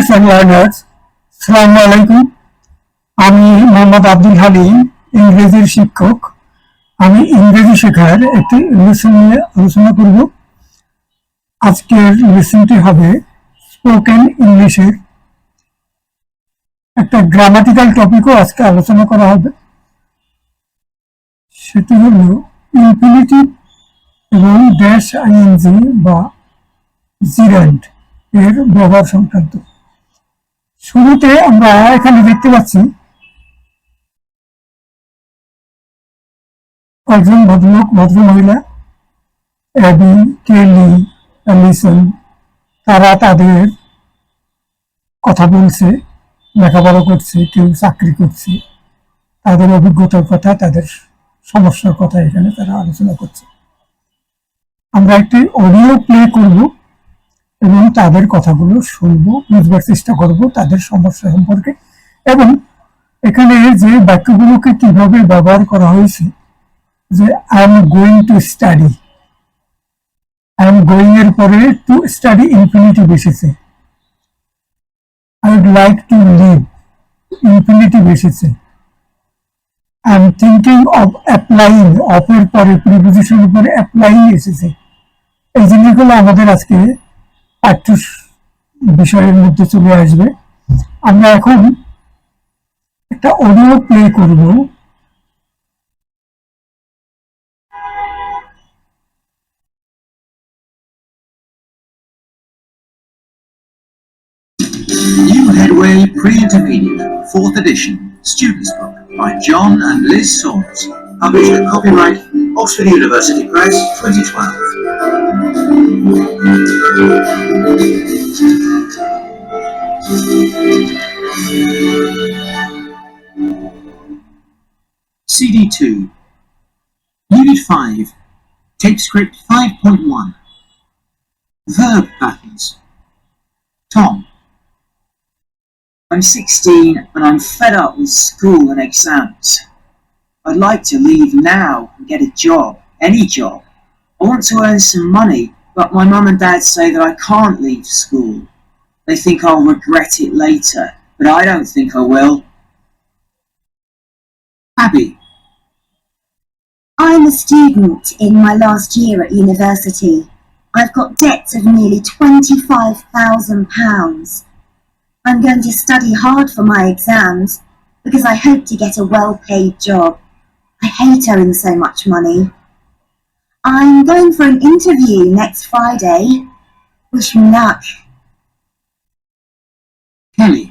students and learners, আসসালামু আলাইকুম। আমি মোহাম্মদ আব্দুল হালিম, ইংরেজির শিক্ষক। আমি ইংরেজি শেখার একটি লেসন নিয়ে আলোচনা করব। আজকের লেসনটি হবে স্পোকেন ইংলিশের একটা গ্রামাটিক্যাল টপিকও আজকে আলোচনা করা হবে। সেটি হল ইনফিনিটিভ এবং ড্যাশ আইএনজি বা জিরান্ড এর ব্যবহার সংক্রান্ত। শুরুতে আমরা এখানে দেখতে পাচ্ছি একজন ভদ্রলোক, ভদ্রমহিলা, অ্যাবি, কেলি, অ্যালিসন, তারা তাদের কথা বলছে, লেখাপড়া করছে, কেউ চাকরি করছে, তাদের অভিজ্ঞতার কথা, তাদের সমস্যার কথা এখানে তারা আলোচনা করছে। আমরা একটি অডিও প্লে করব এবং তাদের কথাগুলো শুনবো, বুঝবার চেষ্টা করব তাদের সমস্যা সম্পর্কে, এবং এখানে যে বাক্যগুলোকে কিভাবে ব্যবহার করা হয়েছে, যে I am going to study, I am going এর পরে টু স্টাডি ইনফিনিটিভ এসেছে। I would like to live, infinitive এসেছে। I am thinking of applying, of এর পরে প্রিপোজিশন উপরে অ্যাপ্লাইং এসেছে। এই জিনিসগুলো আমাদের আজকে পাঠ্য বিষয়ের মধ্যে চলে আসবে। আমরা এখন একটা অডিও প্লে করব। New Headway Pre-Intermediate, 4th edition, Students' Book by John and Liz Saunders, published at copyright Oxford University Press, 2012. CD2, Unit 5, Tape Script 5.1, Verb Patterns. Tom. I'm 16 and I'm fed up with school and exams. I'd like to leave now and get a job, any job. I want to earn some money, but my mum and dad say that I can't leave school. They think I'll regret it later, but I don't think I will. Abby. I'm a student in my last year at university. I've got debts of nearly £25,000. I'm going to study hard for my exams because I hope to get a well-paid job. I hate owing so much money. I'm going for an interview next Friday. Wish me luck. Kelly.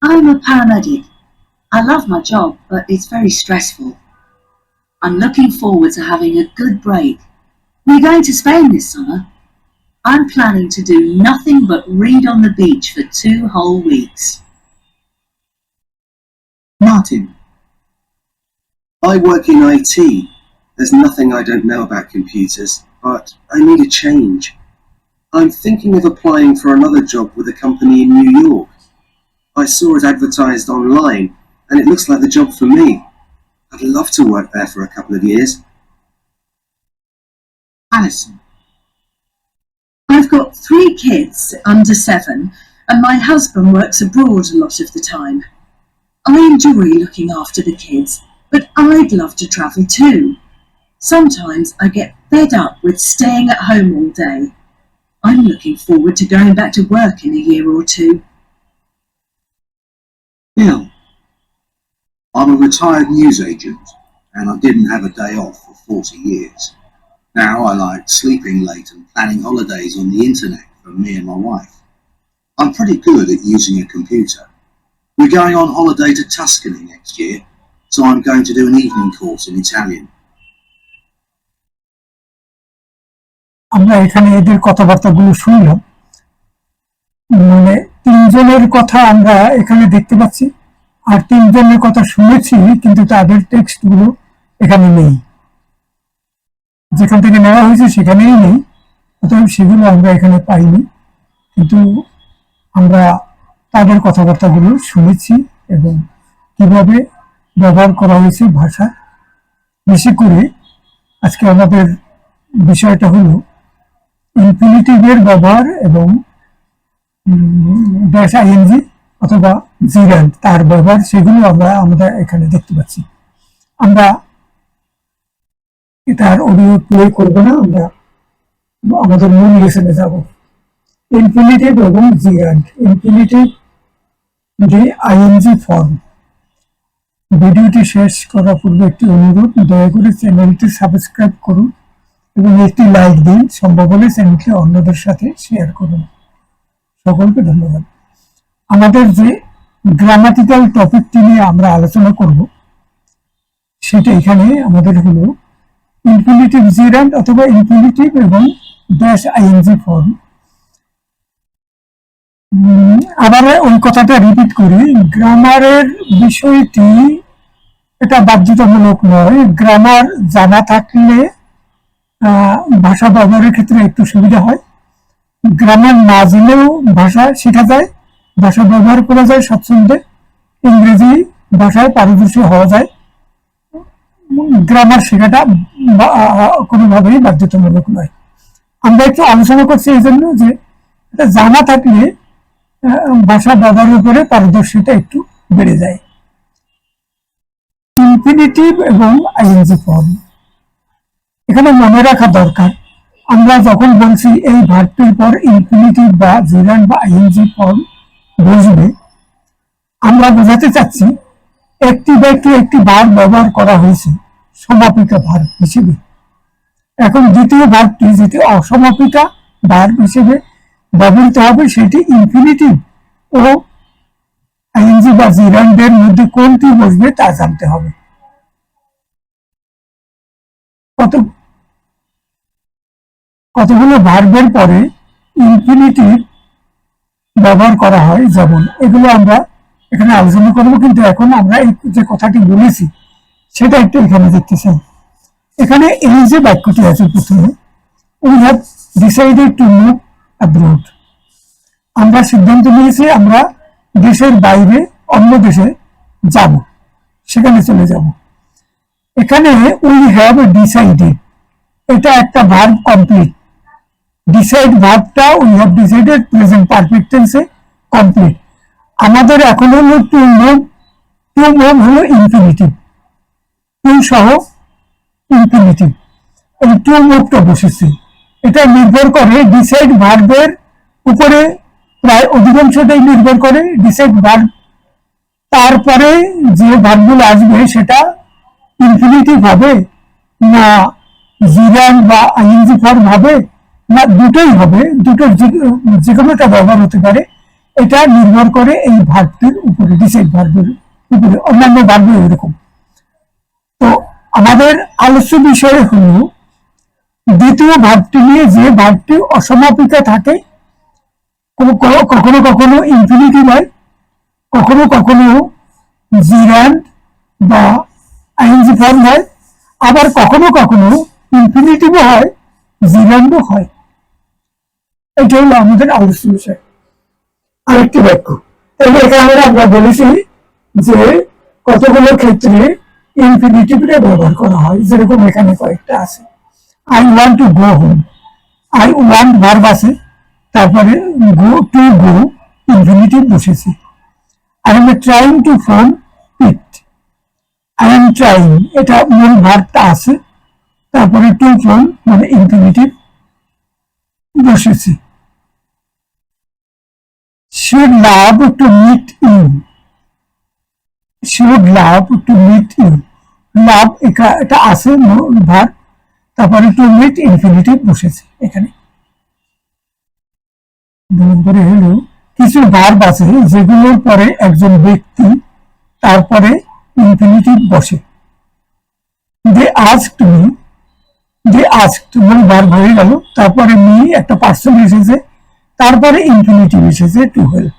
I'm a paramedic. I love my job, but it's very stressful. I'm looking forward to having a good break. We're going to Spain this summer. I'm planning to do nothing but read on the beach for 2 whole weeks. Martin. I work in IT. There's nothing I don't know about computers, but I need a change. I'm thinking of applying for another job with a company in New York. I saw it advertised online, and it looks like the job for me. I'd love to work there for a couple of years. Alison. I've got 3 kids under 7, and my husband works abroad a lot of the time. I enjoy looking after the kids, but I'd love to travel too. Sometimes I get fed up with staying at home all day. I'm looking forward to going back to work in a year or 2. Bill. I'm a retired newsagent, and I didn't have a day off for 40 years. Now I like sleeping late and planning holidays on the internet for me and my wife. I'm pretty good at using a computer. We're going on holiday to Tuscany next year, so I'm going to do an evening course in Italian. আমরা এখানে এদের কথাবার্তাগুলো শুনলাম। মানে 3 জনের কথা আমরা এখানে দেখতে পাচ্ছি, আর 3 জনের কথা শুনেছি, কিন্তু তাদের টেক্সটগুলো এখানে নেই। যেখান থেকে নেওয়া হয়েছে সেখানেই নেই, অতএব সেগুলো আমরা এখানে পাইনি, কিন্তু আমরা তাদের কথাবার্তাগুলো শুনেছি এবং কিভাবে ব্যবহার করা হয়েছে ভাষা। বেশি করে আজকে আমাদের বিষয়টা হলো ইনফিনিটিভের ব্যবহার এবং ড্যাশ আইএনজি অথবা জিরান্ড তার ব্যবহার, সেগুলো আমরা এখানে দেখতে পাচ্ছি। আমরা এটার অডিও প্লে করবো না, আমরা আমাদের মূল লেসনে যাব। ইনফিনিটিভ এবং জিরান্ড। ইনফিনিটিভ যে আইএনজি ফর্ম। ভিডিওটি শেষ করার পূর্বে একটি অনুরোধ, দয়া করে চ্যানেলটি সাবস্ক্রাইব করুন এবং একটি লাইক দিন, সম্ভব হলে চ্যানেলটি অন্যদের সাথে শেয়ার করুন। সকলকে ধন্যবাদ। আমাদের যে গ্রামাটিক্যাল টপিকটি নিয়ে আমরা আলোচনা করব সেটা এখানে আমাদের হলো ইনফিনিটিভ জিরান্ড অথবা ইনফিনিটিভ এবং ড্যাশ আইএনজি ফর্ম। আবার ওই কথাটা রিপিট করি, গ্রামারের বিষয়টি এটা বাধ্যতামূলক নয়। গ্রামার জানা থাকলে ভাষা ব্যবহারের ক্ষেত্রে একটু সুবিধা হয়। গ্রামার না জেনেও ভাষা শেখা যায়, ভাষা ব্যবহার করা যায় স্বচ্ছন্দে, ইংরেজি ভাষায় পারদর্শী হওয়া যায়। গ্রামার শেখাটা কোনোভাবেই বাধ্যতামূলক নয়। আমরা একটু আলোচনা করছি এই জন্য যে এটা জানা থাকলে ভাষা ব্যবহারের উপরে পারদর্শিতা একটু বেড়ে যায়। ইনফিনিটিভ এবং আইএনজি ফর্ম এখানে মনে রাখা দরকার। আমরা যখন বলছি এই ভার্বটির পর ইনফিনিটিভ বা জিরান্ড বা আইএনজি ফর্ম বসবে, আমরা বোঝাতে চাচ্ছি একটি ব্যক্তি একটি ভার্ব ব্যবহার করা হয়েছে সমাপিকা ভার্ব হিসেবে। এখন দ্বিতীয় ভার্বটি যেটি অসমাপিকা ভার্ব হিসেবে ব্যবহৃত হবে সেটি ইনফিনিটিভ ও আইএনজি বা জিরান্ডের মধ্যে কোনটি বসবে তা জানতে হবে। কতগুলো ভার্বের পরে ইনফিনিটিভ ব্যবহার করা হয়, যেমন এগুলো আমরা এখানে আলোচনা করবো, কিন্তু এখন আমরা যে কথাটি বলেছি সেটা একটু এখানে দেখতে চাই। এখানে এই যে বাক্যটি আছে প্রথমে, we have decided to move abroad, আমরা সিদ্ধান্ত নিয়েছি আমরা দেশের বাইরে অন্য দেশে যাব, সেখানে চলে যাব। এখানে উই হ্যাভ ডিসাইডেড, এটা একটা ভার্ব কমপ্লিট। ডিসাইড ভার্বটা we have decided present perfect টেন্সে কমপ্লিট। আমাদের এখন হলো টু মুভ। টু মুভ হলো ইনফিনিটিভ, টু সহ ইনফিনিটিভ। এই টু মুভটা বসেছে, এটা নির্ভর করে ডিসাইড ভার্বের উপরে, প্রায় অধিকাংশটাই নির্ভর করে ডিসাইড ভার্ব। তারপরে যে ভার্বগুলো আসবে সেটা ইনফিনিটিভ হবে না জিরান্ড বা আইএনজি ফর্ম হবে না দুটোই হবে, দুটোর যে কোনোটা ব্যবহার হতে পারে। এটা নির্ভর করে এই ভার্বটির উপরে, ডিসাইড ভার্বের উপরে। অন্যান্য ভার্বও এরকম। তো আমাদের আলোচ্য বিষয় হলো দ্বিতীয় ভার্বটি নিয়ে, যে ভার্বটি অসমাপিকা থাকে, কখনো কখনো ইনফিনিটিভ হয়, কখনো কখনো জিরান্ড বা আইএনজি ফর্ম হয়, আবার কখনো কখনো ইনফিনিটিভও হয়, জিরান্ডও হয়। এটা হলো আমাদের আলোচ্য বিষয়। আরেকটি বাক্য, তাহলে এখানে আমরা বলেছি যে কতগুলো ক্ষেত্রে ইনফিনিটিভে ব্যবহার করা হয়, যেরকম এখানে কয়েকটা আছে। I want to go home, I want verb আছে, তারপরে গো টু গো ইনফিনিটিভ বসেছে। I am trying to phone Pete, I am trying এটা মূল ভার্বটা আছে, তারপরে টু ফোন মানে ইনফিনিটিভ বসেছে। should love to meet you, should love to meet you, লাভ এটা আছে ভার্ব, তারপরে টু মিট ইনফিনিটিভ বসেছে এখানে। নম্বরে হলো কিছু ভার্ব আছে যেগুলোর পরে একজন ব্যক্তি, তারপরে ইনফিনিটিভ বসে। দে আস্কড মি, দে আস্কড মানে ভার্ব হয়ে গেল, তারপরে মি একটা পার্সন এসেছে, তারপরে ইনফিনিটিভ এসেছে to help.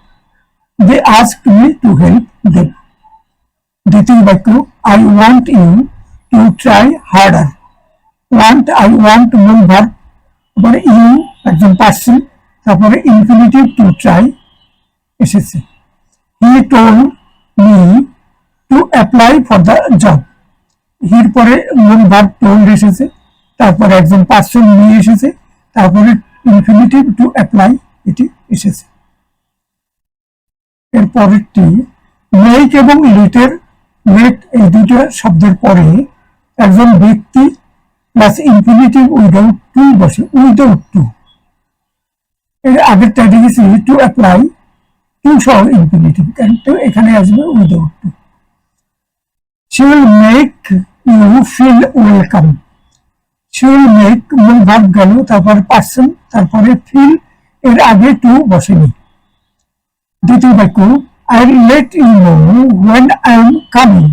They asked me to help them. দ্বিতীয় বাক্য, I want you to try harder. Want, I want মূল ভার্ব, তারপরে ইউ একজন পার্সন, তারপরে ইনফিনিটিভ টু ট্রাই এসেছে। He told me to apply for the job. হির পরে মূল ভার্ব টোল্ড এসেছে, তারপরে একজন পার্সন নিয়ে এসেছে, তারপরে ইনফিনিটিভ টু অ্যাপ্লাই এটি এসেছে। এর পরেরটি মেক এবং লেট এই দুটো শব্দের পরে একজন ব্যক্তি প্লাস ইনফিনিটিভ উইদাউট টু বসে, উইদাউট টু। এর আগেরটা দেখেছি টু অ্যাপ্লাই, টু সহ ইনফিনিটিভ, কিন্তু এখানে আসবে without to. she will make you feel welcome, she will make মূল ভার্ব গেল, তারপর পার্সন, তারপরে ফিল এর আগে টু বসেনি। দ্বিতীয় বাক্য I'll let you know when I'm coming,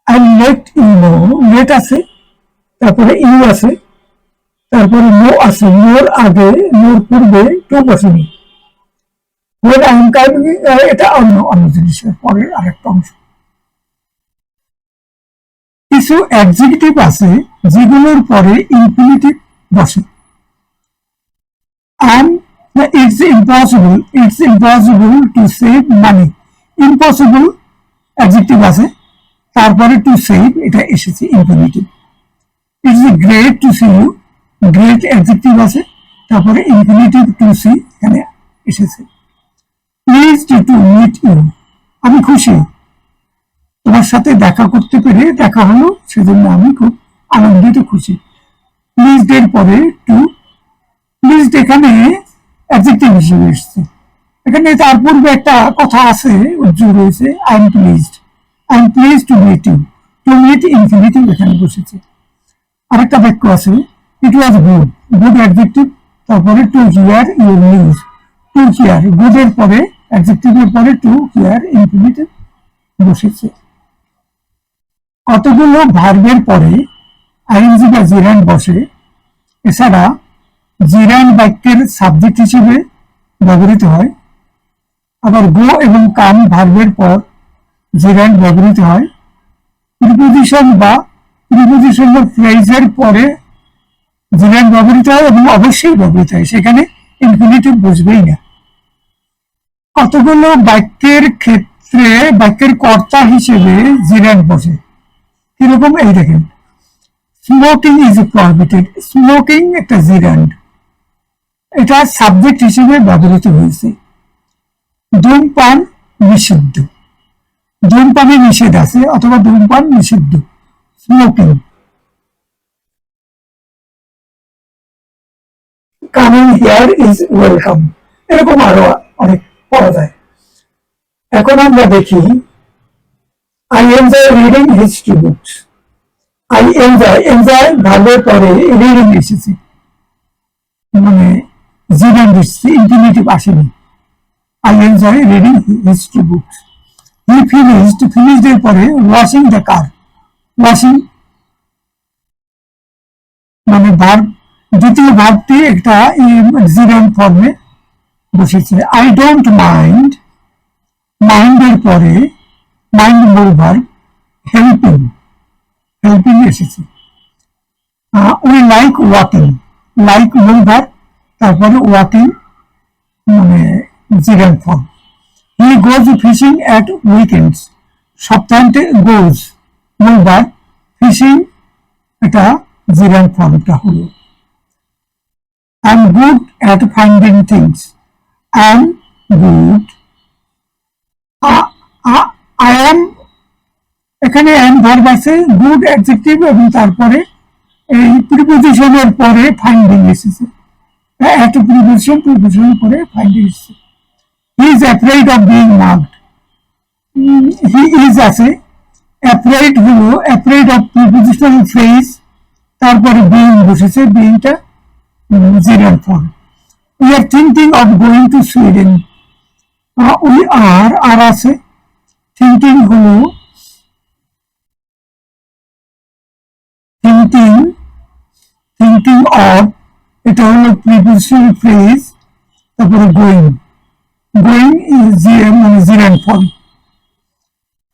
I'll let you know, let আছে, তারপরে ইউ আছে, তারপরে নো আছে, নোর আগে নোর পূর্বে টু বসেনি। when I'm coming এটা অন্য জিনিসের পরের আরেকটা অংশ। কিছু অ্যাডজেক্টিভ আছে যেগুলোর পরে ইনফিনিটিভ বসে। it's impossible to save money, impossible adjective আছে, তারপরে টু সেভ এটা এসেছে infinitive. It's great to see you, great adjective আছে, তারপরে ইনফিনিটিভ টু সি এখানে এসেছে। প্লিজড টু মিট ইউ, আমি খুশি তোমার সাথে দেখা করতে পেরে, দেখা হলো সেজন্য আমি খুব আনন্দিত, খুশি। প্লিজড এর পরে টু, প্লিজড এখানে অ্যাডজেক্টিভ হিসেবে এসেছে। এখানে তার পূর্বে একটা কথা আছে, উজ্জ্বল রয়েছে, I am pleased to meet you, to meet infinitive এখানে বসেছে। আরেকটা বাক্য আছে ইট ওয়াজ গুড অ্যাডজেক্টিভ, তারপরে to hear your news, to hear good এর পরে অ্যাডজেক্টিভের পরে টু হিয়ার ইনফিনিটিভ বসেছে। কতগুলো ভার্বের পরে আইএনজি বা জিরান্ড বসে, এছাড়া জিরান্ড বাক্যের সাবজেক্ট হিসেবে ব্যবহৃত হয়। আবার গো এবং কাম ভার্বের পর জিরান্ড ব্যবহৃত হয়। প্রিপোজিশন বা প্রিপোজিশন বা ফ্রেজের পরে জিরান্ড ব্যবহৃত হয় এবং অবশ্যই ব্যবহৃত হয়, সেখানে ইনফিনিটিভ বসবেই না। কতগুলো বাক্যের ক্ষেত্রে বাক্যের কর্তা হিসেবে জিরান্ড বসে, কিরকম এই দেখেন, স্মোকিং ইজ প্রহিবিটেড, স্মোকিং একটা জিরান্ড, এটা সাবজেক্ট হিসেবে ব্যবহৃত হয়েছে। ধূমপান নিষিদ্ধ, ধূমপানে নিষেধ আছে অথবা ধূমপান নিষিদ্ধ, smoking. Coming here is welcome, এরকম আরো অনেক পাওয়া যায়। এখন আমরা দেখি I enjoy reading history books, I enjoy ভার্বের পরে রিডিং এসেছে, মানে জিরান্ড এসেছে, ইনফিনিটিভ আসেনি। I enjoy reading history books. He finished এর পরে washing the car, washing মানে ভার্ব, দ্বিতীয় ভার্বটি একটা জিরান্ড ফর্মে বসেছে। I don't mind, মাইন্ড এর পরে মাইন্ড মূল ভার্ব, হেল্পিং এসেছে। we like walking, লাইক মূল ভার্ব, তারপরে ওয়াকিং মানে gerund form. he goes fishing at weekends, সপ্তাহান্তে goes মূল ভার্ব, ফিশিং এটা জিরান্ড ফর্মটা হলো। I'm good at finding things, I'm good, I am এখানে am ভার্ব আছে, গুড অ্যাডজেক্টিভ এবং তারপরে এই প্রিপোজিশনের পরে ফাইন্ডিং এসেছে, একটা প্রিপোজিশনের পরে ফাইন্ডিং এসেছে। He is afraid of being marked, he is আছে, অ্যাফ্রেড হলো অ্যাফ্রেড অফ প্রিপোজিশনাল ফ্রেজ, তারপরে বিং বসেছে, বিংটা gerund form. We are thinking of going to Sweden, we are আছে, থিঙ্কিং হলো থিঙ্কিং অফ, এটা হলো প্রিপোজিশনাল ফ্রেজ, তারপরে গোয়িং ইজ মানে gerund form.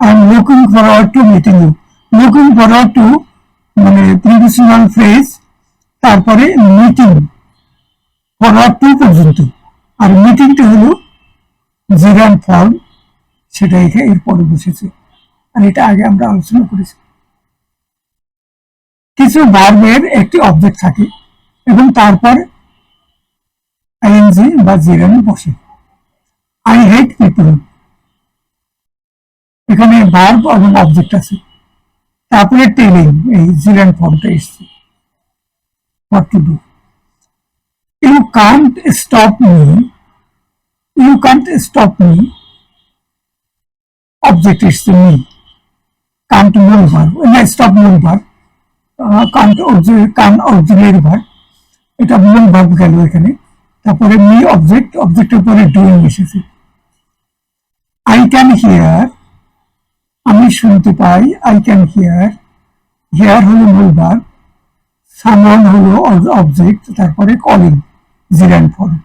I am looking forward to meeting you, looking forward to মানে prepositional phrase, তারপরে meeting forward to পর্যন্ত, আর মিটিংটা হলো জিরান্ড ফর্ম, সেটা এর পরে বসেছে, আর এটা আগে আমরা আলোচনা করেছি। কিছু ভার্বের একটি অবজেক্ট থাকে এবং তারপর আইএনজি বা জিরান্ড বসে। আই হেট পিপল, এখানে ভার্ব এবং অবজেক্ট আছে। তারপরে টেলিং, এই জিরান ফর্মটা এসছে, what to do. You can't stop me, you can't stop me, object এসছে মি, কান্ট মূল ভার্ব, না স্টপ মূল ভার্ব, কান অক্সিলারি ভার্ব, এটা মূল ভার্ব গেল এখানে। তারপরে মি অবজেক্ট, অবজেক্টের পরে ডুইং এসেছে। আই ক্যান হিয়ার, আমি শুনতে পাই, আই ক্যান হিয়ার, হিয়ার হলো মূল ভার্ব, সামওয়ান হলো অবজেক্ট, তারপরে কলিং জিরান ফর্ম।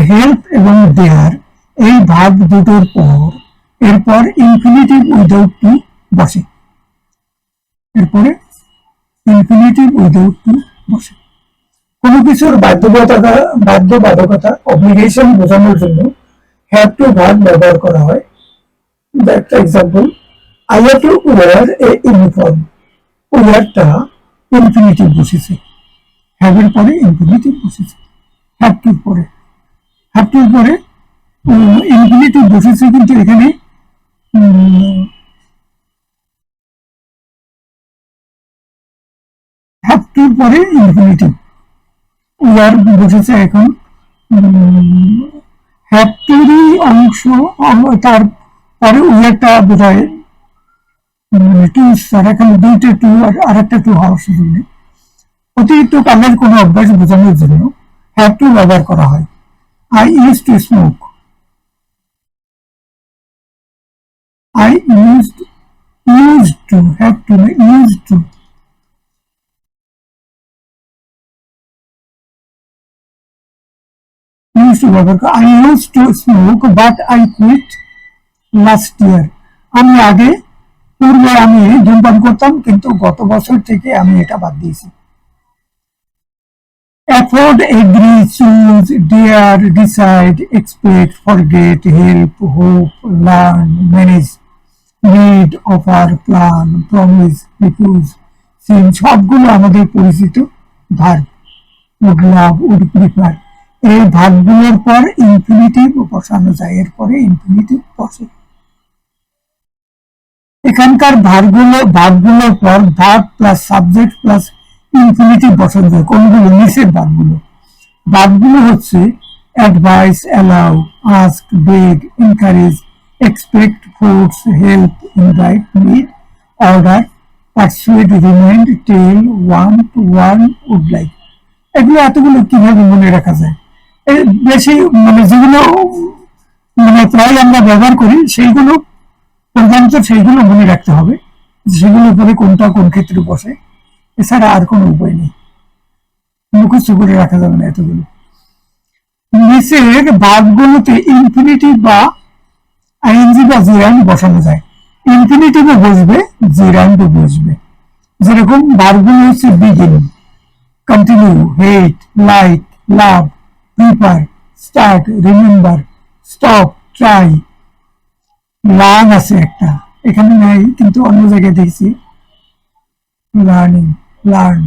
হেল্প এবং দেয়ার এই ভার্ব দুটোর পর এরপর ইনফিনিটিভ উইদাউট টু বসে, এরপরে ইনফিনিটিভ উইদাউট টু বসে। কোনো কিছুর বাধ্যবাধকতা অব্লিগেশন বোঝানোর জন্য হ্যাভ টু ভার্ব ব্যবহার করা হয়। একটা example, I have to wear a uniform, ওয়্যারটা ইনফিনিটিভ বসেছে, হ্যাভ এর পরে ইনফিনিটিভ বসেছে, হ্যাভ টুর পরে, হ্যাভ টুর পরে ইনফিনিটিভ বসেছে, কিন্তু এখানে হ্যাভ টুর পরে ইনফিনিটিভ, ওয়ার বসেছে এখন হ্যাভ টুরই অংশ, তারপরে ওয়ারটা বোধ হয় টু, এখানে দুইটা টু আর একটা টু হওয়ার সুযোগ নেই। অতিরিক্ত কাজের কোনো অভ্যাস বোঝানোর জন্য হ্যাভ টু ব্যবহার করা হয়। I use to smoke, I used to, have to, used to. Used to ব্যবহার করা, I used to smoke but I quit last year. আমি আগে পূর্বে আমি ধূমপান করতাম, কিন্তু গত বছর থেকে আমি এটা বাদ দিয়েছি। Afford, agree, choose, dare, decide, expect, forget, help, hope, learn, manage, need, offer, plan, promise, refuse, sin, সবগুলো আমাদের পরিচিত verb. would love, would prefer, এই ভার্বগুলোর পর ইনফিনিটিভ বসানো যায়, এরপরে ইনফিনিটিভ বসে। এখানকার ভার্বগুলোর পর verb plus subject plus infinitive বসানো যায়। কোনগুলো? নিচের ভার্বগুলো হচ্ছে advice, allow, ask, beg, encourage, expect, force, help, invite, need, order, persuade, remind, tell, want, warn, would like। এগুলো এতগুলো কিভাবে মনে রাখা যায়? বেশি যেগুলো প্রায় আমরা ব্যবহার করি সেইগুলো প্রধানত সেইগুলো মনে রাখতে হবে, সেগুলোর উপরে কোনটা কোন ক্ষেত্রে বসে, এছাড়া আর কোনো উপায় নেই, মুখস্থ করে রাখা যাবে না এতগুলো। নিচের ভার্বগুলোতে ইনফিনিটিভ বা আইএনজি বা জিরান্ড বসানো যায়। ইনফিনিটিভও বসবে, জিরান্ডও বসবে। যেরকম ভার্বগুলো হচ্ছে begin, continue, hate, like, love, prefer, start, remember, stop, try, learn আছে একটা, এখানে নাই কিন্তু অন্য জায়গায় দেখছি, লার্নিং, লার্ন।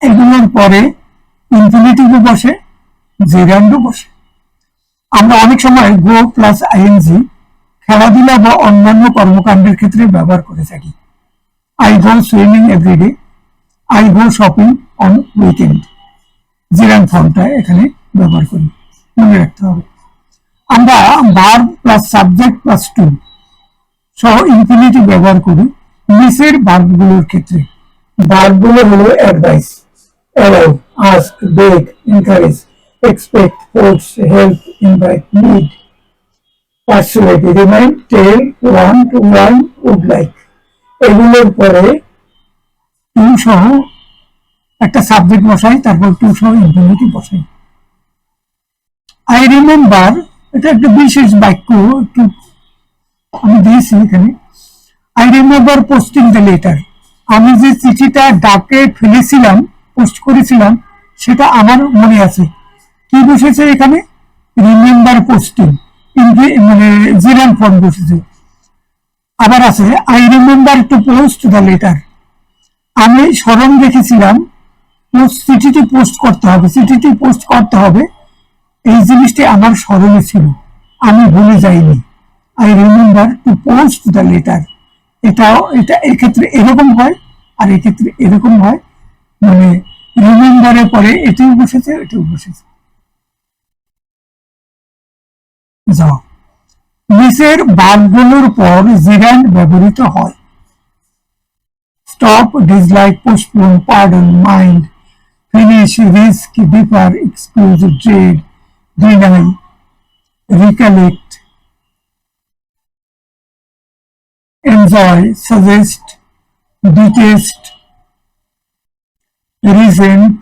এগুলোর পরে ইনফিনিটিভও বসে, জিরান্ডও বসে। আমরা অনেক সময় গো প্লাস আইএনজি খেলাধুলা বা অন্যান্য কর্মকাণ্ডের ক্ষেত্রে ব্যবহার করে থাকি। I go swimming everyday, I go shopping on weekend, gerund ফর্মটা এখানে ব্যবহার করি, মনে রাখতে হবে। আমরা verb plus subject plus to সহ ইনফিনিটিভ ব্যবহার করি নিচের ভার্বগুলোর ক্ষেত্রে। ভার্বগুলো হলো advise, allow, ask, beg, encourage, expect, force, help, invite, need, persuade, remind, tell, want, warn, would like। এগুলোর পরে টু সহ একটা সাবজেক্ট বসাই, তারপর টু সহ ইনফিনিটিভ বসাই। আই রিমেম্বার, এটা একটা বিশেষ বাক্য, একটু আমি দিয়েছি এখানে। I remember posting the letter, আমি যে চিঠিটা ডাকে ফেলেছিলাম, পোস্ট করেছিলাম, সেটা আমার মনে আছে। কি বসেছে এখানে? রিমেম্বার পোস্টিং, জিরান্ড ফর্ম বসেছে। আবার আছে I remember to post the letter, আমি স্মরণ রেখেছিলাম চিঠিটি পোস্ট করতে হবে, চিঠিটি পোস্ট করতে হবে, এই জিনিসটি আমার স্মরণে ছিল, আমি ভুলে যাইনি। I remember to post the letter. এটা এক্ষেত্রে এরকম হয়, আর এক্ষেত্রে এরকম হয়, মানে রিমেম্বারের পরে এটিও বসেছে, এটিও বসেছে। যাও, নিচের বাক্যগুলোর পর জিরান্ড ব্যবহৃত হয়। Stop, dislike, postpone, pardon, mind, finish, risk, differ, excuse, dread, deny, recollect, enjoy, suggest, detest, resent,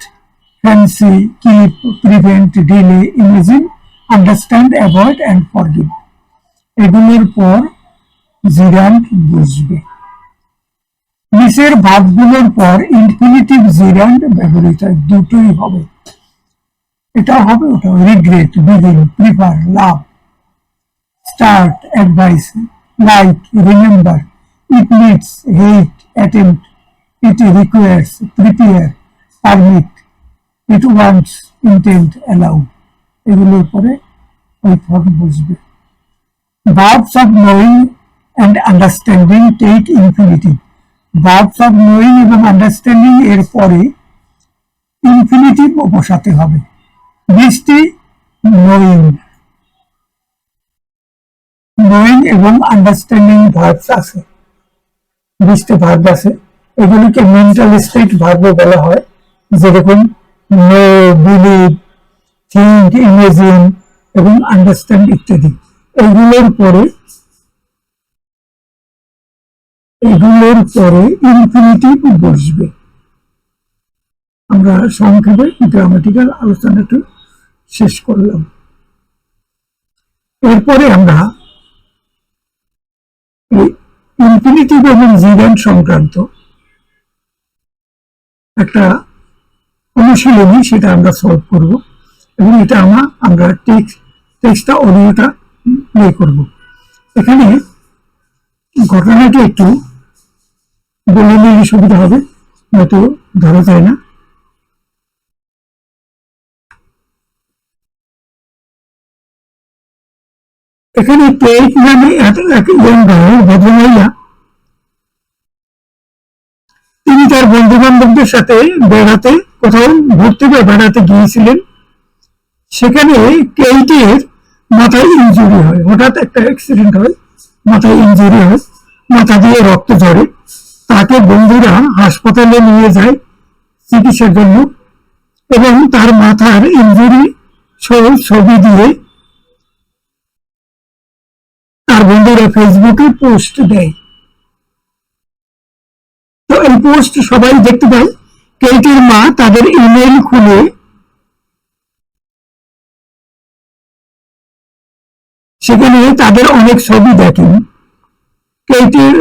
fancy, keep, prevent, delay, imagine, understand, avoid and forgive। এগুলোর পর জিরান্ড বসবে। নিচের ভাবগুলোর পর ইনফিনিটিভ জিরান্ড ব্যবহৃত হয়, দুটোই হবে, এটা হবে ওটা। Regret, begin, prefer, love, start, advice, like, remember, it needs, hate, attempt, it requires, prepare, permit, it wants, intent, allow। এগুলোর পরে ওই ফর্ম বসবে। verbs of knowing and understanding take infinitive। verbs of knowing এবং understanding এর পরে infinitive বসাতে হবে। বৃষ্টি, knowing, knowing এবং আন্ডারস্ট্যান্ডিং ভার্বস আছে, বৃষ্টি ভার্ব আছে, এগুলিকে মেন্টাল স্টেট ভার্ব বলা হয়, যেরকম নো, বিলিভ, থিঙ্ক, ইমেজিন এবং আন্ডারস্ট্যান্ড ইত্যাদি। এগুলোর পরে ইনফিনিটিভ বসবে। আমরা সংক্ষেপে গ্রামাটিক্যাল আলোচনা একটু শেষ করলাম। এরপরে আমরা ইনফিনিটিভ এবং জিরান্ড সংক্রান্ত একটা অনুশীলনী, সেটা আমরা সলভ করব, এবং এটা আমরা টেক্সটটা অডিওটা প্লে করব। এখানে ঘটনাটি একটু বলে নিলে সুবিধা হবে, হয়তো ধরা যায় না। এখানে কেট নামে এক ভদ্রমহিলা, তিনি তার বন্ধু বান্ধবদের সাথে বেড়াতে, কোথাও ঘুরতে বা বেড়াতে গিয়েছিলেন। সেখানে কেইটের মাথায় ইনজুরি হয়, হঠাৎ একটা অ্যাক্সিডেন্ট হয়, মাথায় ইনজুরি হয়, মাথা দিয়ে রক্ত ঝরে। তাকে বন্ধুরা হাসপাতালে নিয়ে যায় চিকিৎসার জন্য, এবং তার মাথার ইনজুরি ছবি দিয়ে তার বন্ধুরা ফেসবুকে পোস্ট দেয়। তো এই পোস্ট সবাই দেখতে পায়। কেইটের মা তাদের ইমেল খুলে সেখানে তাদের অনেক ছবি দেখেন, কেইটের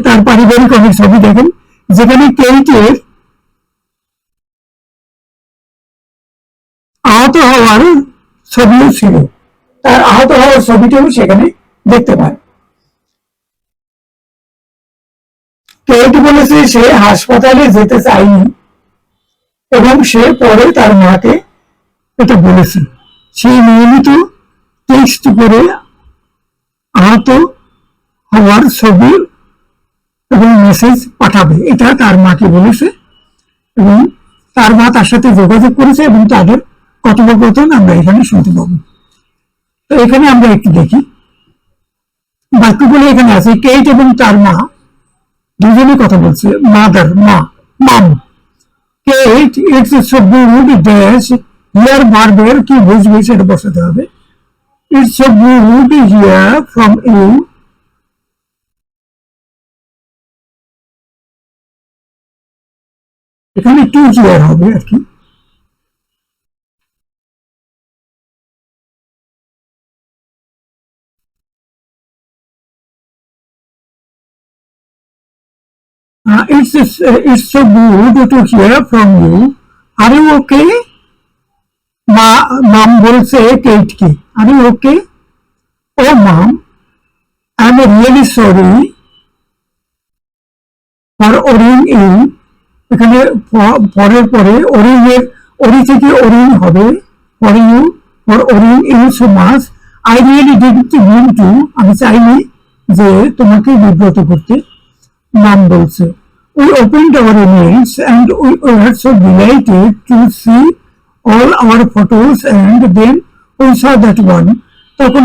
তার পারিবারিক অনেক ছবি দেখেন, যেখানে কেইটের আহত হওয়ার ছবিও ছিল, তার আহত হওয়ার ছবিটাও সেখানে দেখতে পায়। কেইট বলেছে সে হাসপাতালে যেতে চায়নি, এবং সে পরে তার মাকে এটা বলেছে। সে নিয়মিত টেক্সট করে আহত হওয়ার ছবি এবং মেসেজ পাঠাবে, এটা তার মাকে বলেছে, এবং তার মা তার সাথে যোগাযোগ করেছে, এবং তাদের কথোপকথন আমরা এখানে শুনতে পাবো। তো এখানে আমরা একটু দেখি বাক্যগুলো এখানে আছে। কেইট এবং তার মা দুজনে কথা বলছে। Mother, mom. Kate, it's so good dash, hear ভার্বের কি বুঝবে সেটা বসাতে হবে। It's so good hear from you. এখানে টু হিয়ার হবে আর কি। It's so good to hear from you. Are you okay? Mom বলছে কেইটকে, Are you okay? Oh mom, I'm really sorry for worrying you. এখানে পরের পরে ওরি থেকে অরিন হবে, ফর ইউ, ফর অরিন you so much, I really didn't mean to, আমি চাইনি যে তোমাকে বিব্রত করতে। নাম বলছে we opened our emails and we were so delighted to see all our photos and then we saw that one, তখন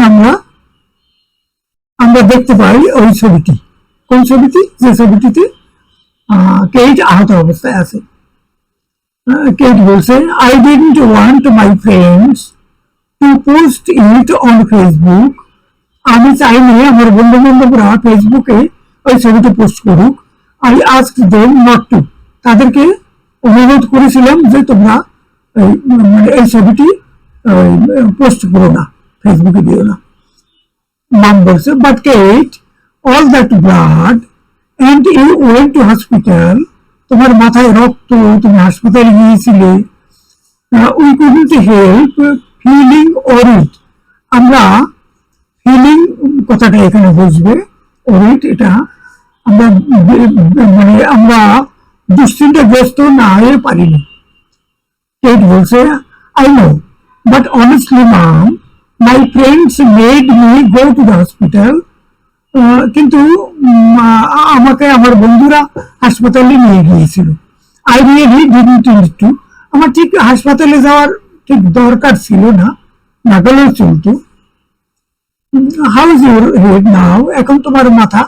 আমরা দেখতে পাই ওই ছবিটি। কোন ছবিটি? যে ছবিটিতে কেট আহত অবস্থায় আছে। কেট বলছে I didn't want my friends to post it on Facebook, আমি চাইনি আমার বন্ধু বান্ধবরা ফেসবুকে ওই ছবিটি পোস্ট করুক। I ask them not to, তাদেরকে অনুরোধ করেছিলাম যে তোমরা মানে এই ছবিটি পোস্ট করো না, ফেসবুকে দিও না। নাম বলছে but Kate all that blood and you went to hospital, তোমার মাথায় রক্ত, তুমি হাসপাতালে গিয়েছিলে। We couldn't help feeling worried, আমরা ফিলিং কথাটা এখানে বুঝবে, অরিড এটা আমরা মানে আমরা দুশ্চিন্তাগ্রস্ত না হয়ে পারিনি। কেট বলছে I know but honestly mom my friends made me go to the hospital, কিন্তু আমাকে আমার বন্ধুরা হাসপাতালে নিয়ে গিয়েছিল। I really didn't need to, আমার ঠিক হাসপাতালে যাওয়ার ঠিক দরকার ছিল না, না গেলেও চলতো। হাউ ইজ ইউর হেড নাও, এখন তোমার মাথা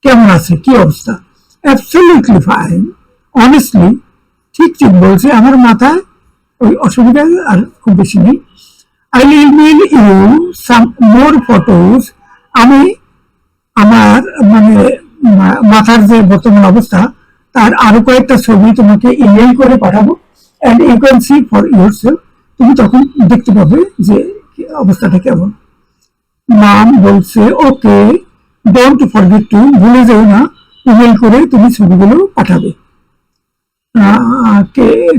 কেমন আছে, কি অবস্থা? অ্যাবসলিউটলি ফাইন, অনেস্টলি, ঠিক বলছে, আমার মাথায় ওই অসুবিধা আর খুব বেশি নেই। I will mail you some more photos, আমি আমার মানে মাথার যে বর্তমান অবস্থা তার আরো কয়েকটা ছবি তোমাকে ইমেল করে পাঠাবো, and you can see for yourself, তুমি তখন দেখতে পাবে যে অবস্থাটা কেমন। নাম বলছে ওকে ডোন্ট ফরগেট টু, ভুলে যেও না ইমেল করে তুমি ছবিগুলো পাঠাবে।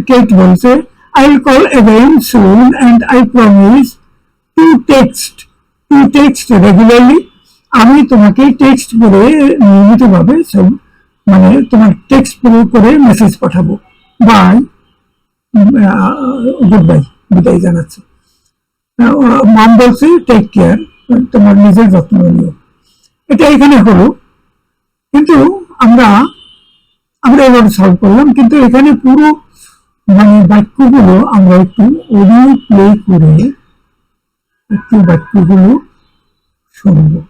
কেট বলছে I will call again soon and I promise to text regularly, আমি তোমাকে টেক্সট করে নিয়মিতভাবে মানে তোমার টেক্সট করে মেসেজ পাঠাবো। বাই, গুড বাই, বিদায় জানাচ্ছে। মাম বলছে টেক কেয়ার, তোমার নিজের যত্ন নিও। এটা এখানে হলো, কিন্তু আমরা এভাবে সলভ করলাম, কিন্তু এখানে পুরো মানে বাক্যগুলো আমরা একটু অডিও প্লে করে একটু বাক্যগুলো শুনবো।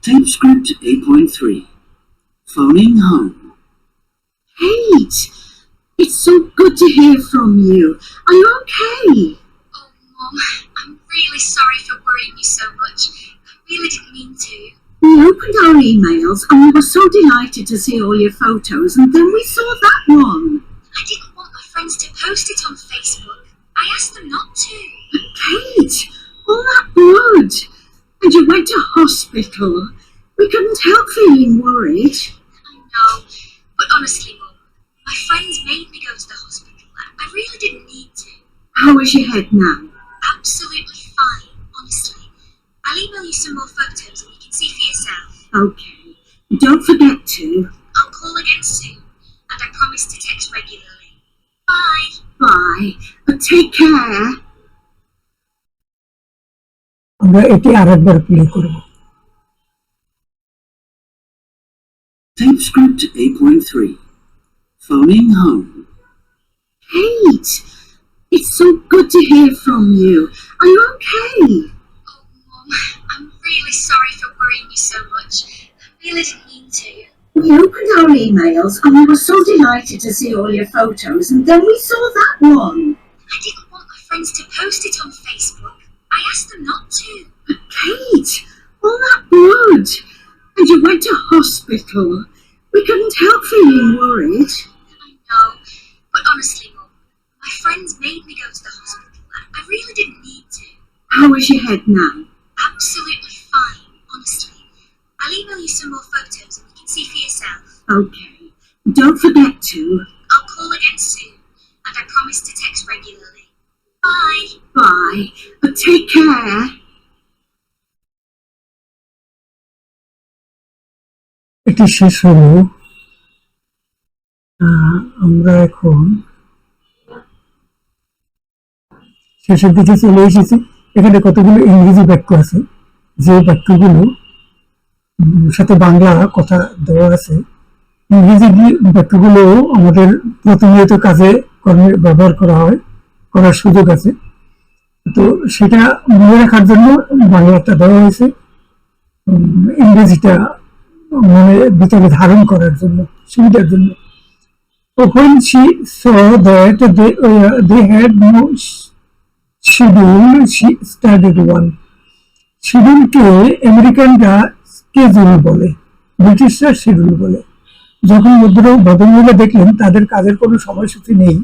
Tape script 8.3. Phoning home. Kate, it's so good to hear from you. Are you okay? Oh, Mum, I'm really sorry for worrying you so much. I really didn't mean to. We opened our emails and we were so delighted to see all your photos, and then we saw that one. I didn't want my friends to post it on Facebook. I asked them not to. But Kate, all that blood, and you went to hospital. We couldn't help feeling worried. I know, but honestly, Mum, my friends made me go to the hospital. I really didn't need to. How is your head now? Absolutely fine, honestly. I'll email you some more photos and you can see for yourself. Okay. Don't forget to. I'll call again soon, and I promise to text regularly. Bye. Bye. But take care. আমরা এটি আরেকবার play করব। Tape script 8.3. Phoning home. Kate, it's so good to hear from you. Are you okay? Oh, Mum, I'm really sorry for worrying you so much. I really didn't mean to. We opened our emails and we were so delighted to see all your photos, and then we saw that one. I didn't want my friends to post it on Facebook. I asked them not to. But Kate, all that blood, and you went to hospital. We couldn't help feeling worried. I know, but honestly, Mum, my friends made me go to the hospital. I really didn't need to. How is your head now? Absolutely fine, honestly. I'll email you some more photos and you can see for yourself. Okay. Don't forget to. I'll call again soon, and I promise to text regularly. Bye. Bye. But take care. এটি শেষ হলো, আমরা এখন শেষের দিকে চলে এসেছি। এখানে কতগুলো ইংরেজি বাক্য আছে, যে বাক্যগুলো সাথে বাংলা কথা দেওয়া আছে। ইংরেজি বাক্যগুলো আমাদের প্রতিনিয়ত কাজে কর্মে ব্যবহার করার সুযোগ আছে, তো সেটা মনে রাখার জন্য বাংলাটা দেওয়া হয়েছে, ইংরেজিটা মনে ভিতরে ধারণ করার জন্য, সুবিধার জন্য। When she saw that they had no schedule, she started one. শিডিউলকে আমেরিকানরা স্কেজুল বলে, ব্রিটিশরা শিডিউল বলে। যখন ভদ্রমহিলা দেখলেন তাদের কাজের কোনো সময়সূচি নেই,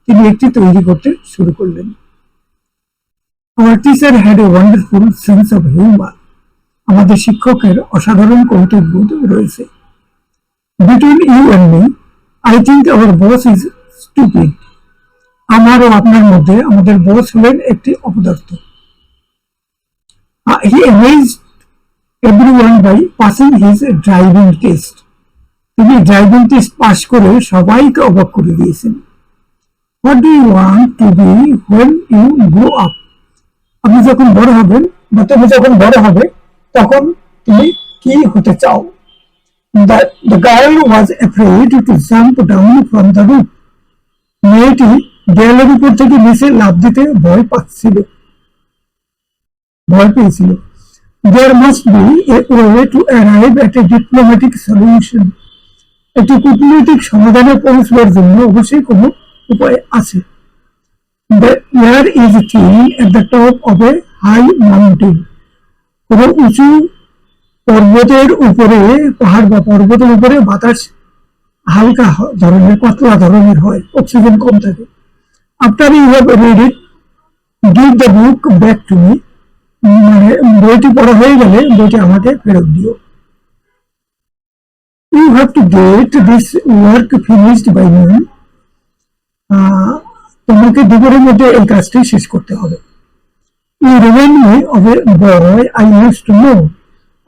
তিনি একটি তৈরি করতে শুরু করলেন। Our teacher had a wonderful sense of humor. আমাদের শিক্ষকের অসাধারণ কৌতুকবোধ রয়েছে। Between you and me, I think our boss is stupid. আমার ও আপনার মধ্যে আমাদের বস হলেন একটি অপদার্থ। He amazed everyone by passing his driving test. তিনি ড্রাইভিং টেস্ট পাস করে সবাইকে অবাক করে দিয়েছেন। What do you want to be when you grow up? আপনি যখন বড় হবেন বা তুমি যখন বড় হবে তখন তুমি কি হতে চাও? The girl was afraid to jump down from the roof. মেয়েটি দেয়ালের উপর থেকে নিচে লাফ দিতে ভয় পেয়েছিল। There must be a way to arrive at a diplomatic solution. একটি কূটনৈতিক সমাধানে পৌঁছবার জন্য অবশ্যই কোনো উপায় আছে। The air is thin at the top of a high mountain. কোনো উঁচু পর্বতের উপরে, পাহাড় বা পর্বতের উপরে বাতাস হালকা ধরনের, পাতলা ধরনের হয়, অক্সিজেন কম থাকে। After you have read it, give the book back to me. মানে বইটি পড়া হয়ে গেলে বইটি আমাকে ফেরত দিও। You have to get this work finished by noon. তোমাকে দুপুরের মধ্যে এই কাজটি শেষ করতে হবে। You remind me of a boy I used to know.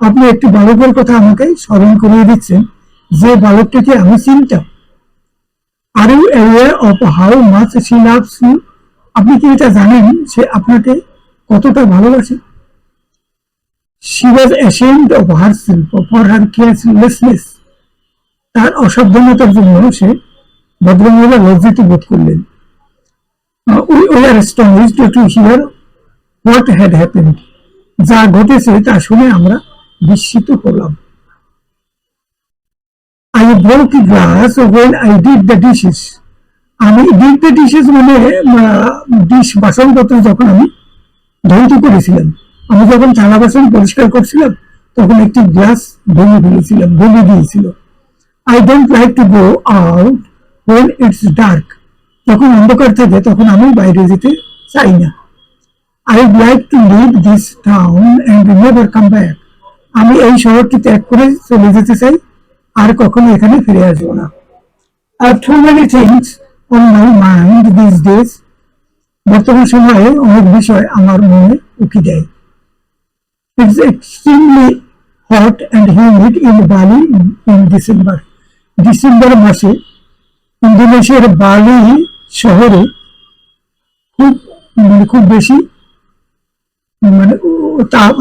আপনি একটি বালকের কথা আমাকে স্মরণ করিয়ে দিচ্ছেন, যে বালকটিকে আমি চিনতাম। Are you aware of how much she loves you? আপনি কি এটা জানেন সে আপনাকে কতটা ভালোবাসে? She was ashamed of herself for her carelessness. তার অসাবধানতার জন্য সে ভদ্রমহিলা লজ্জিত বোধ করলেন। We are astonished to hear what had happened. যা ঘটেছে তা শুনে আমরা বিস্মিত হলাম। I broke glass when I did the dishes. আমি did the dishes মানে ডিশ বাসনপত্র যখন আমি ধৌত করেছিলাম। আমি যখন থালা বাসন পরিষ্কার করছিলাম তখন একটি গ্লাস ভেঙে দিয়েছিল। I don't like to go out when it's dark. যখন অন্ধকার থাকে তখন আমি বাইরে যেতে চাই না। I'd like to leave this town and never come back. আমি এই শহরটি ত্যাগ করে চলে যেতে চাই, আর কখনো এখানে ফিরে আসবো না। I have too many things on my mind these days. বর্তমান সময়ে অনেক বিষয় আমার মনে উকি দেয়। It's extremely hot and humid in Bali in December. December মাসে ইন্দোনেশিয়ার বালি শহরে খুব বেশি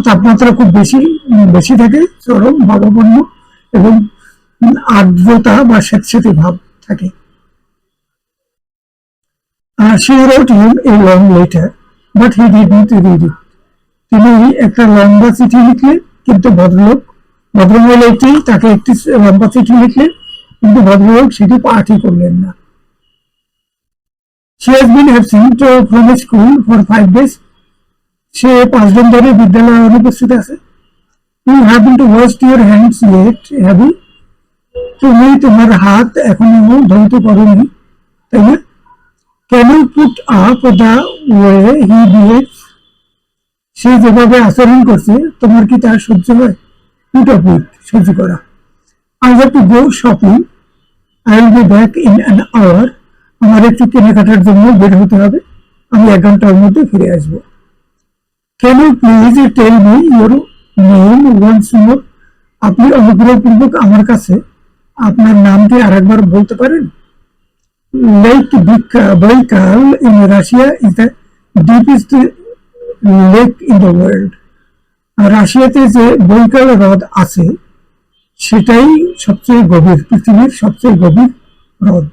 তাপমাত্রা খুব বেশি থাকে, চরম ভাবাপন্ন এবং আর্দ্রতা বা স্যাঁতস্যাঁতে ভাব থাকে। She wrote him a long letter, but he didn't read it. তিনি একটা লম্বা চিঠি লিখলেন, কিন্তু ভদ্রমহিলাটি তাকে একটি লম্বা চিঠি লিখলেন, কিন্তু ভদ্রলোক সেটি পাঠই করলেন না। She has been absent from school for 5 days. সে 5 দিন ধরে বিদ্যালয়ে অনুপস্থিত আছে। You haven't washed your hands yet, have you? তুমি তোমার হাত এখনো ধৌত করোনি, তাই না? Can you put up the way he behaves? সে যেভাবে আচরণ করছে তোমার কি তার সহ্য হয়? Put up with, সহ্য করা। I have to go shopping. I will be back in an hour. আমার একটু কেনাকাটার জন্য বের হতে হবে, আমি 1 ঘন্টার মধ্যে ফিরে আসবো। Can you please tell me your name once more? আপনি অনুগ্রহপূর্বক আমার কাছে আপনার নামটি আরেকবার বলতে পারেন? Lake Baikal in Russia is the deepest lake in the world. রাশিয়াতে যে বৈকাল হ্রদ আছে সেটাই সবচেয়ে গভীর, পৃথিবীর সবচেয়ে গভীর হ্রদ।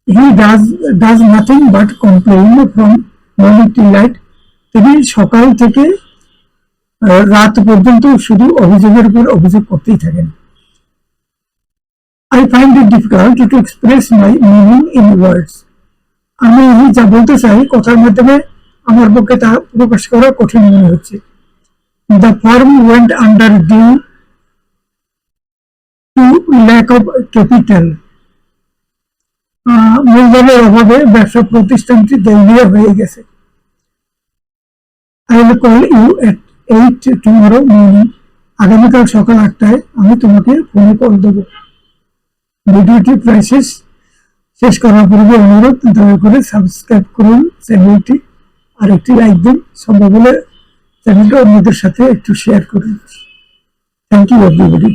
He does nothing but complain from morning till night. তিনি সকাল থেকে রাত পর্যন্ত শুধু অভিযোগের উপর অভিযোগ করতেই থাকেন। I find it difficult to express my meaning in words. আমি যা বলতে চাই কথার মাধ্যমে আমার পক্ষে তা প্রকাশ করা কঠিন মনে হচ্ছে। The firm went under due to lack of capital. মূলধনের অভাবে ব্যবসা প্রতিষ্ঠানটি দেউলিয়া হয়ে গেছে। I will call you at 8 tomorrow morning. আগামীকাল সকাল 8টায় আমি তোমাকে ফোনে কল দেবো। ভিডিওটি প্রায় শেষ করার পূর্বে অনুরোধ, দয়া করে সাবস্ক্রাইব করুন চ্যানেলটি, আর একটি লাইক দিন, সম্ভব হলে চ্যানেলটা অন্যদের সাথে একটু শেয়ার করুন। Thank you everybody.